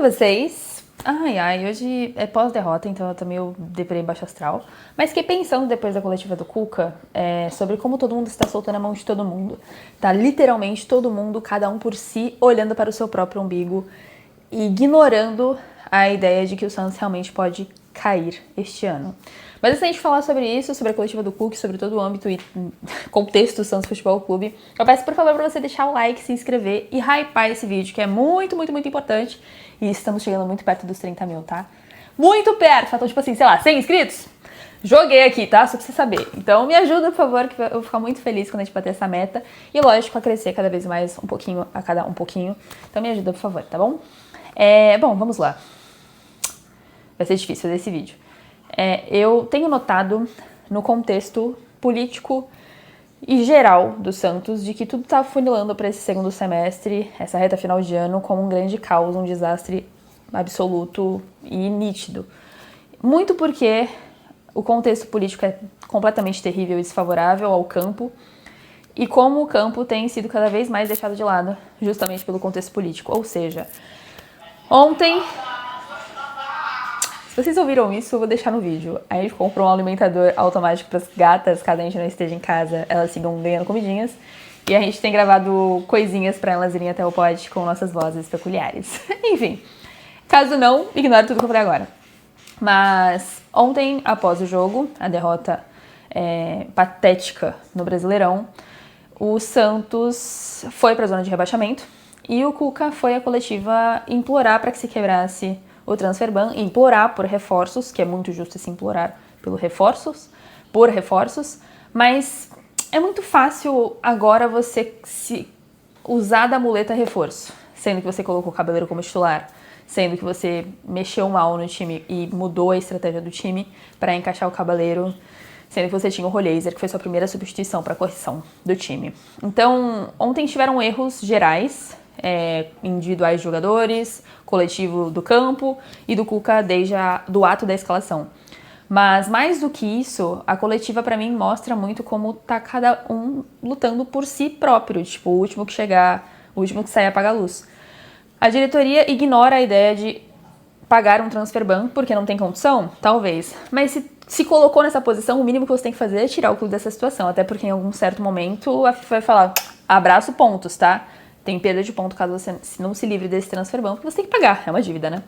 vocês? Hoje é pós-derrota, então eu tô meio deprê baixo astral. Mas fiquei pensando depois da coletiva do Cuca sobre como todo mundo está soltando a mão de todo mundo. Tá literalmente todo mundo, cada um por si, olhando para o seu próprio umbigo e ignorando a ideia de que o Santos realmente pode cair este ano. Mas antes da gente falar sobre isso, sobre a coletiva do Cuca, sobre todo o âmbito e contexto do Santos Futebol Clube, eu peço por favor para você deixar o like, se inscrever e hypar esse vídeo, que é muito, muito, muito importante. E estamos chegando muito perto dos 30 mil, tá? Muito perto! Faltam, tipo assim, sei lá, 100 inscritos? Joguei aqui, tá? Só pra você saber. Então me ajuda, por favor, que eu vou ficar muito feliz quando a gente bater essa meta. E lógico, a crescer cada vez mais, um pouquinho a cada um pouquinho. Então me ajuda, por favor, tá bom? Bom, vamos lá. Vai ser difícil fazer esse vídeo. Eu tenho notado no contexto político e geral do Santos de que tudo tá funilando para esse segundo semestre, essa reta final de ano, como um grande caos, um desastre absoluto e nítido. Muito porque o contexto político é completamente terrível e desfavorável ao campo, e como o campo tem sido cada vez mais deixado de lado, justamente pelo contexto político. Ou seja, ontem... Se vocês ouviram isso, eu vou deixar no vídeo. A gente comprou um alimentador automático para as gatas, caso a gente não esteja em casa, elas sigam ganhando comidinhas. E a gente tem gravado coisinhas para elas irem até o pote com nossas vozes peculiares. Enfim, caso não, ignore tudo que eu falei agora. Mas ontem, após o jogo, a derrota patética no Brasileirão, o Santos foi para a zona de rebaixamento e o Cuca foi à coletiva implorar para que se quebrasse o transfer ban, implorar por reforços, que é muito justo se implorar por reforços, mas é muito fácil agora você se usar da muleta reforço, sendo que você colocou o Cabeleiro como titular, sendo que você mexeu mal no time e mudou a estratégia do time para encaixar o Cabeleiro, sendo que você tinha o Rollheiser, que foi sua primeira substituição para correção do time. Então, ontem tiveram erros gerais, individuais de jogadores, coletivo do campo e do Cuca desde do ato da escalação. Mas mais do que isso, a coletiva pra mim mostra muito como tá cada um lutando por si próprio, tipo, o último que chegar, o último que sair apaga a luz. A diretoria ignora a ideia de pagar um transfer ban porque não tem condição? Talvez. Mas se colocou nessa posição, o mínimo que você tem que fazer é tirar o clube dessa situação, até porque em algum certo momento a FIFA vai falar, abraço pontos, tá? Tem perda de ponto caso você não se livre desse transfer ban, porque você tem que pagar, é uma dívida, né?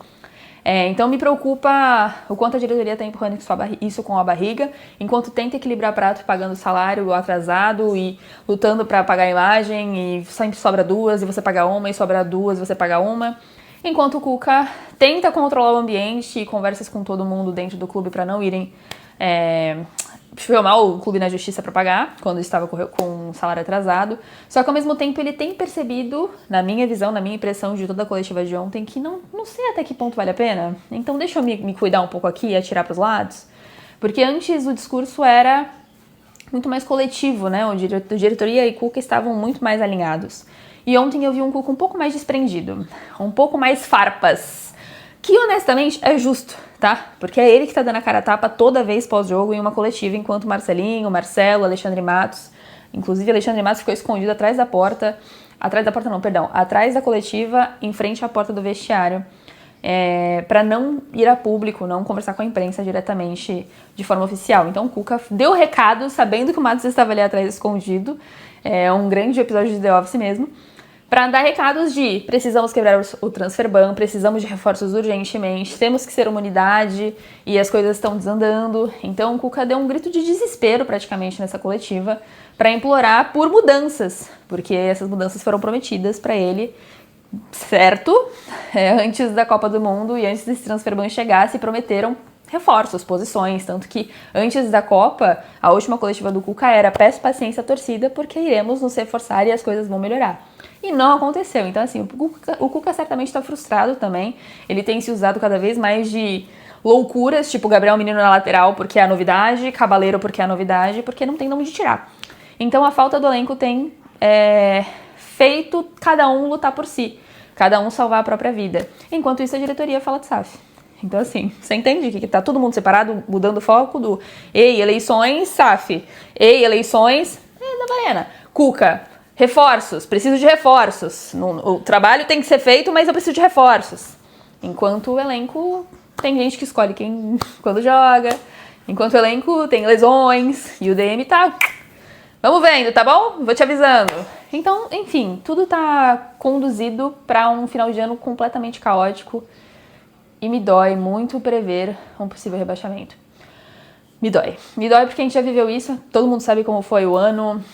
Então me preocupa o quanto a diretoria está empurrando isso com a barriga, enquanto tenta equilibrar prato pagando salário atrasado e lutando para pagar a imagem, e sempre sobra duas e você paga uma, e sobra duas e você paga uma. Enquanto o Cuca tenta controlar o ambiente e conversas com todo mundo dentro do clube para não irem filmar o clube na justiça para pagar, quando estava com um salário atrasado. Só que ao mesmo tempo ele tem percebido, na minha visão, na minha impressão de toda a coletiva de ontem, que não sei até que ponto vale a pena. Então deixa eu me cuidar um pouco aqui e atirar para os lados. Porque antes o discurso era muito mais coletivo, né? O diretoria e Cuca estavam muito mais alinhados. E ontem eu vi um Cuca um pouco mais desprendido, um pouco mais farpas, que honestamente é justo, tá? Porque é ele que tá dando a cara a tapa toda vez pós-jogo em uma coletiva, enquanto Marcelinho, Marcelo, Alexandre Matos, inclusive Alexandre Matos ficou escondido atrás da coletiva, em frente à porta do vestiário, para não ir a público, não conversar com a imprensa diretamente de forma oficial. Então o Cuca deu recado, sabendo que o Matos estava ali atrás escondido, um grande episódio de The Office mesmo, para dar recados de precisamos quebrar o transfer ban, precisamos de reforços urgentemente, temos que ser uma unidade e as coisas estão desandando. Então o Cuca deu um grito de desespero praticamente nessa coletiva para implorar por mudanças, porque essas mudanças foram prometidas para ele, certo? Antes da Copa do Mundo e antes desse transfer ban chegar, se prometeram reforços, posições, tanto que antes da Copa, a última coletiva do Cuca era peço paciência à torcida porque iremos nos reforçar e as coisas vão melhorar. E não aconteceu. Então, assim, o Cuca certamente está frustrado também. Ele tem se usado cada vez mais de loucuras, tipo Gabriel Menino na lateral porque é a novidade, Cabaleiro porque é a novidade, porque não tem nome de tirar. Então, a falta do elenco tem feito cada um lutar por si, cada um salvar a própria vida. Enquanto isso, a diretoria fala de SAF. Então, assim, você entende que tá todo mundo separado, mudando o foco do ei, eleições, SAF. Ei, eleições, da Varena. Cuca, reforços, preciso de reforços. O trabalho tem que ser feito, mas eu preciso de reforços. Enquanto o elenco tem gente que escolhe quem quando joga. Enquanto o elenco tem lesões. E o DM tá... Vamos vendo, tá bom? Vou te avisando. Então, enfim, tudo tá conduzido para um final de ano completamente caótico. E me dói muito prever um possível rebaixamento. Me dói. Me dói porque a gente já viveu isso. Todo mundo sabe como foi o ano.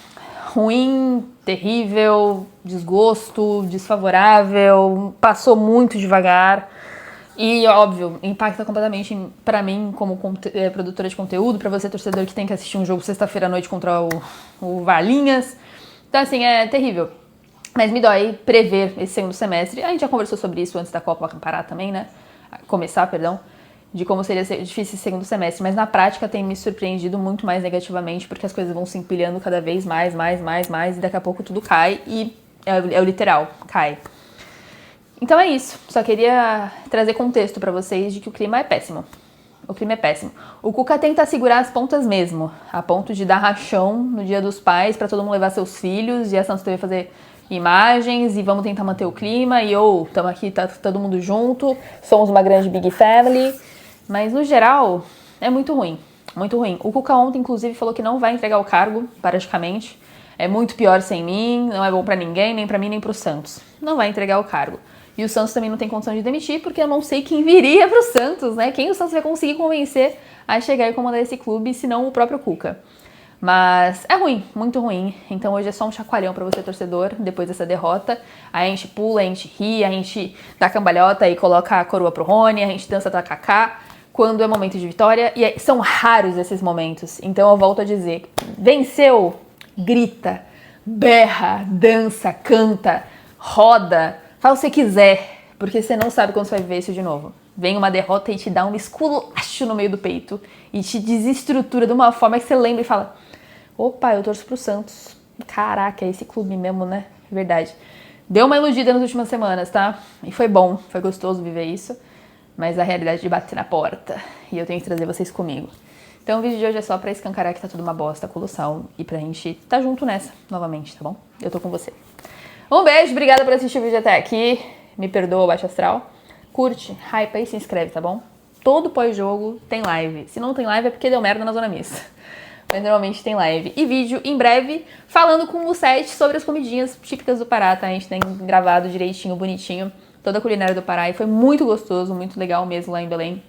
Ruim, terrível, desgosto, desfavorável. Passou muito devagar. E, óbvio, impacta completamente pra mim como produtora de conteúdo, pra você, torcedor, que tem que assistir um jogo sexta-feira à noite contra o Valinhas. Então, assim, é terrível. Mas me dói prever esse segundo semestre. A gente já conversou sobre isso antes da Copa parar também, né? Começar, perdão. De como seria difícil esse segundo semestre. Mas na prática tem me surpreendido muito mais negativamente, porque as coisas vão se empilhando cada vez mais, e daqui a pouco tudo cai e é o literal, cai. Então é isso, só queria trazer contexto pra vocês de que o clima é péssimo. O clima é péssimo. O Cuca tenta segurar as pontas mesmo, a ponto de dar rachão no Dia dos Pais pra todo mundo levar seus filhos e a Santos TV fazer imagens e vamos tentar manter o clima e tamo aqui, tá todo mundo junto, somos uma grande big family, mas no geral é muito ruim, muito ruim. O Cuca ontem inclusive falou que não vai entregar o cargo, praticamente, é muito pior sem mim, não é bom pra ninguém, nem pra mim nem pro Santos, não vai entregar o cargo. E o Santos também não tem condição de demitir, porque eu não sei quem viria pro Santos, né? Quem o Santos vai conseguir convencer a chegar e comandar esse clube, se não o próprio Cuca. Mas é ruim, muito ruim. Então hoje é só um chacoalhão pra você, torcedor, depois dessa derrota. Aí a gente pula, a gente ri, a gente dá cambalhota e coloca a coroa pro Rony, a gente dança da Kaká, quando é momento de vitória. E são raros esses momentos. Então eu volto a dizer, venceu, grita, berra, dança, canta, roda, faz o que você quiser, porque você não sabe quando você vai viver isso de novo. Vem uma derrota e te dá um esculacho no meio do peito e te desestrutura de uma forma que você lembra e fala: opa, eu torço pro Santos. Caraca, é esse clube mesmo, né? É verdade. Deu uma iludida nas últimas semanas, tá? E foi bom, foi gostoso viver isso. Mas a realidade bate na porta e eu tenho que trazer vocês comigo. Então o vídeo de hoje é só pra escancarar que tá tudo uma bosta colossal e pra gente tá junto nessa novamente, tá bom? Eu tô com você. Um beijo, obrigada por assistir o vídeo até aqui. Me perdoa o baixo astral. Curte, hypa e se inscreve, tá bom? Todo pós-jogo tem live. Se não tem live é porque deu merda na zona mista. Mas normalmente tem live. E vídeo em breve falando com o Sete sobre as comidinhas típicas do Pará, tá? A gente tem gravado direitinho, bonitinho, toda a culinária do Pará. E foi muito gostoso, muito legal mesmo lá em Belém.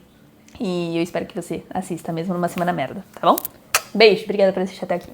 E eu espero que você assista mesmo numa semana merda, tá bom? Beijo, obrigada por assistir até aqui.